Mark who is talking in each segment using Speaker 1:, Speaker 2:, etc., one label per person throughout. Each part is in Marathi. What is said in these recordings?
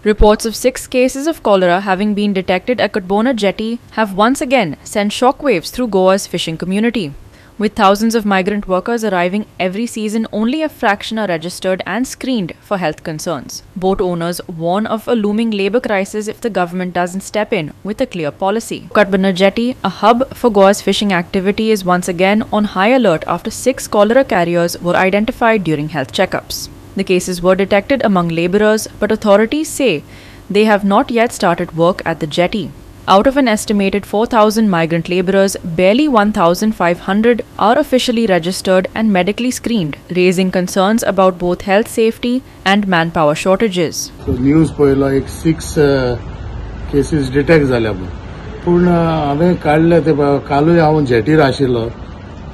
Speaker 1: Reports of 6 cases of cholera having been detected at Katbona jetty have once again sent shockwaves through Goa's fishing community. With thousands of migrant workers arriving every season, only a fraction are registered and screened for health concerns. Boat owners warn of a looming labour crisis if the government doesn't step in with a clear policy. Katbona jetty, a hub for Goa's fishing activity, is once again on high alert after 6 cholera carriers were identified during health checkups. The cases were detected among labourers, but authorities say they have not yet started work at the jetty. Out of an estimated 4,000 migrant labourers, barely 1,500 are officially registered and medically screened, raising concerns about both health safety and manpower shortages.
Speaker 2: So news पळयलो एक 6 cases detect जाल्या पूण हांवें काडले ते कालूय हांव जेटीर आशिल्लो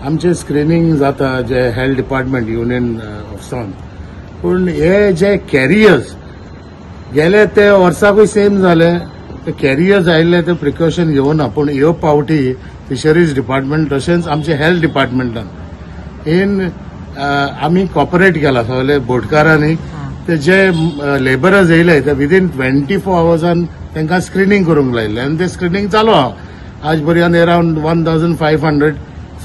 Speaker 2: आमचे स्क्रीनिंग जाता जे हेल्थ डिपार्टमेंट युनियन ऑफिसान पूण हे जे कॅरियर्स गेले ते वर्साकूय सेम जाले ते कॅरियर्स आयिल्ले ते प्रिकॉशन घेवना पूण ह्यो पावटी फिशरीज डिपार्टमेंट तशेंच आमचे हेल्थ डिपार्टमेंटान आमी कॉपरेट केला सगळे बोटकारांनी ते जे लेबरर्स येयले ते विदीन 24 hours तांकां स्क्रीनिंग करूंक लायिल्लें आनी ते स्क्रीनिंग चालू आहा आज पर्यंत अराउंड 1,500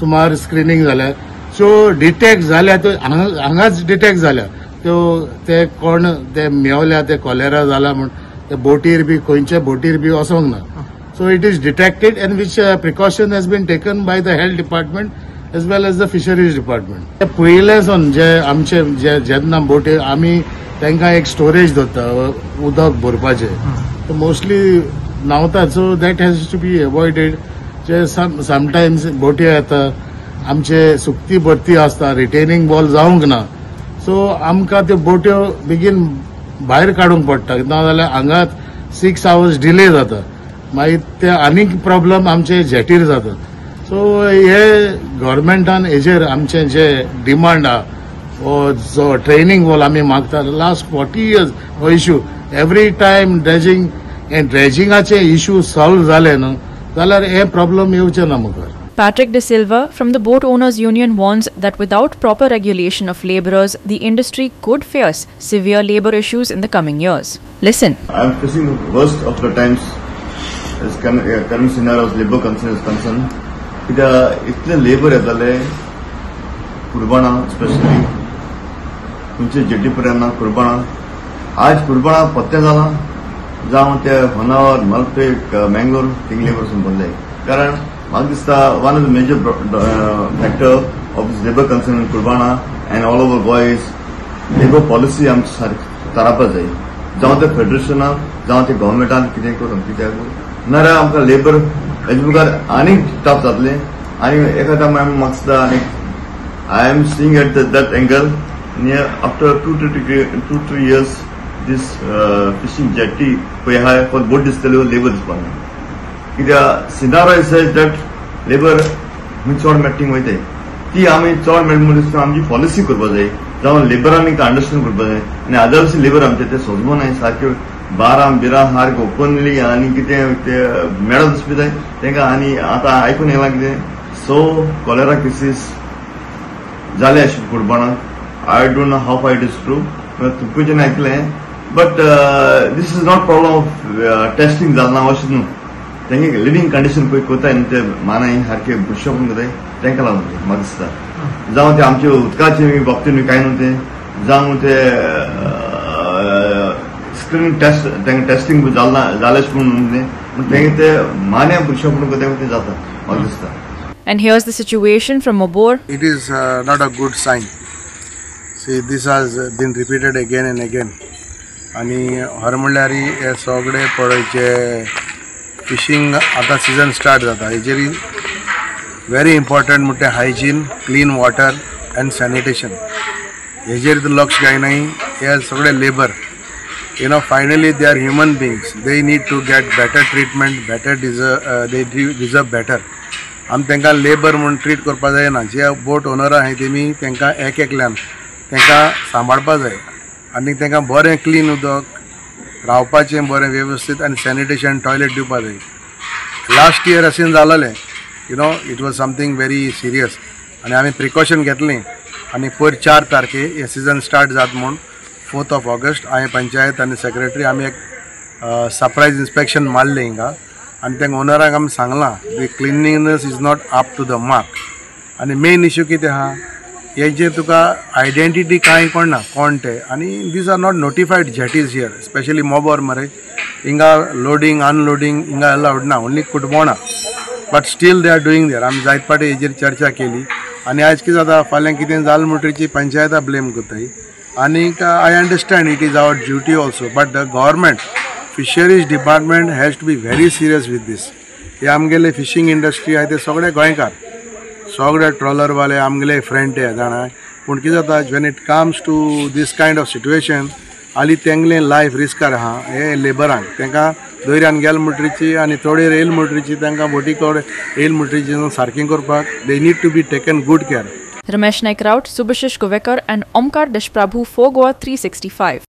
Speaker 2: सुमार स्क्रीनिंग जाल्या सो डिटेक्ट जाल्या त्यो हांगाच डिटेक्ट जाल्या त्यो ते कोण ते मेवल्या ते कॉलेरा जाला म्हण ते बोटीर बी खंयचे बोटीर बी वचोंक ना so it is detected and which precaution has been taken by the health department as well as the fisheries department पयलेसून जे आमचे जेन्ना बोटी आमी तांकां एक स्टोरेज दवरता उदक भरपाचें मोस्टली न्हांवतात so that has to be avoided जे समटायम्स बोटी येता आमचे सुकती भरती आसता रिटेनिंग वॉल जावंक ना सो आमकां त्यो बोट्यो बेगीन भायर काडूंक पडटा नाजाल्यार हांगात 6 hours डिले जाता मागीर ते आनीक प्रॉब्लम आमचे जेटीर जाता सो हे गव्हर्मेंटान हेजेर आमचे जे डिमांड आहा जो ट्रेनिंग वॉल आमी मागता लास्ट 40 years हो इश्यू एवरी टायम ड्रेजिंग ड्रेजिंगाचे इश्यू सॉल्व जाले न्हू जाल्यार हे प्रॉब्लम येवचे ना मुखार.
Speaker 1: Patrick De Silva from the Boat Owners Union warns that without proper regulation of labourers, the industry could face severe labour issues in the coming years. Listen.
Speaker 3: I am facing the worst of the times as current scenarios labour concern is concerned. इतले labour येताले कुर्बाना स्पेशली तुमचे जेटी पर्यंत कुर्बाना आज कुर्बाना पत्ते जाला जावं ते होनावर मलपेक मँगलोर थिंग लेबर संबंध कारण म्हाका दिसता one of the major factor of this labour concern in Cutbona and all over Goa is labour policy आमची सारकी तारावपा जाय जावं ते फेडरेशनान जावं ते गव्हर्मेंटान कितें करून कित्याक नाल्यार आमकां लेबर हेजे मुखार आनीक टफ जातलें आनी एखाद्या म्हाका दिसता आनीक I am seeing at that angle near after 2-3 years this fishing jetty पळय आहा फॉर बोट दिसतल्यो लेबर दिसपाना कित्याक सिनारो इज दॅट लेबर चड मेळटींग वयताय ती आमी चड मेळटा म्हणून दिसता आमची पॉलिसी करपा जाय जावं लेबरांनी अंडरस्टँड करपा जाय आनी अदर्स लेबर आमचे ते सोजमो नाय सारक्यो बारां सारके ओपनली आनी कितें ते मेळत दिसपी जाय तांकां आनी आतां आयकून येयलां कितें सो कॉलेरा केसीस जाले अशें कुर्बानाक I don't know how far it is true तुमच्यान आयकलें but this is not problem of testing जालना अशें न्हू तांकां लिव्हिंग कंडिशन पळय कोताय न्हू ते मानाय सारके बुश्य करून कोताय तांकां लागून म्हाका दिसता जावं ते आमचे उदकाचे बाबतींत कांय न्हू ते जावं ते स्क्रीनिंग टेस्ट तांकां टेस्टिंग जालें अशें म्हणून तांकां ते मान्या बुश्य करून कोताय ते जाता म्हाका दिसता.
Speaker 1: And here's the situation from Mobor.
Speaker 2: It is not a good sign. See, this has been repeated again and again. आणि हर म्हणल्यार हे सगळे पळयचे फिशींग आतां सिजन स्टार्ट जाता हेजेर वेरी इम्पॉर्टंट म्हणटा hygiene clean water and sanitation हेजेर लक्ष घायनाय हे सगळे labour finally they are human beings they need to get better treatment better they deserve better आमी तांकां लेबर म्हणून ट्रीट करपा जायना जे बोट ओनर आहाय तेमी तांकां एकल्यान तांकां सांबाळपा जाय आनी तांकां बरें क्लीन उदक रावपाचें बरें वेवस्थीत आनी सॅनिटेशन टॉयलेट दिवपा जाय. लास्ट इयर अशें जालोलें it was something very serious आनी आमी प्रिकॉशन घेतलें आनी पयर 4 तारखे हे सिजन स्टार्ट जाता म्हूण
Speaker 4: 4th of August हांवें पंचायत आनी सेक्रेटरी आमी एक सरप्राईज इन्स्पेक्शन मारलें हिंगा आनी तेंका ओनराक आमी सांगलां the cleanliness is not up to the mark आनी मेन इश्यू कितें आहा हेजे तुका आयडेंटिटी कांय कोणना कोण ते आनी these are not notified jetties here specially Mobor मरे हिंगा लोडिंग अनलोडिंग हिंगा अलाउड ना only Cutbona but still they are doing there आमी जायत पाटी हेजेर चर्चा केली आनी आयज कितें जाता फाल्यां कितें जालें म्हणटरीची पंचायता ब्लेम कोत्ताय आनीक I understand it is our duty also but the government fisheries department has to be very serious with this हे आमगेले फिशींग इंडस्ट्री आहाय ते सगळे गोंयकार सगळे ट्रॉलरवाले आमगेले फ्रेंड ते जाणा पूण कितें जाता when it comes to this kind of situation हाली तेंगलें लायफ रिस्कार आहा हे लेबरांक तांकां दर्यान गेल म्हणटरीची आनी थोडेर येयले म्हणटरीची तांकां बोटी कडेन येयले म्हणटरीची सारकें करपाक they need to be taken good care.
Speaker 1: Ramesh Naik Raut, Subhashish Govekar and Omkar Deshprabhu for Goa 365.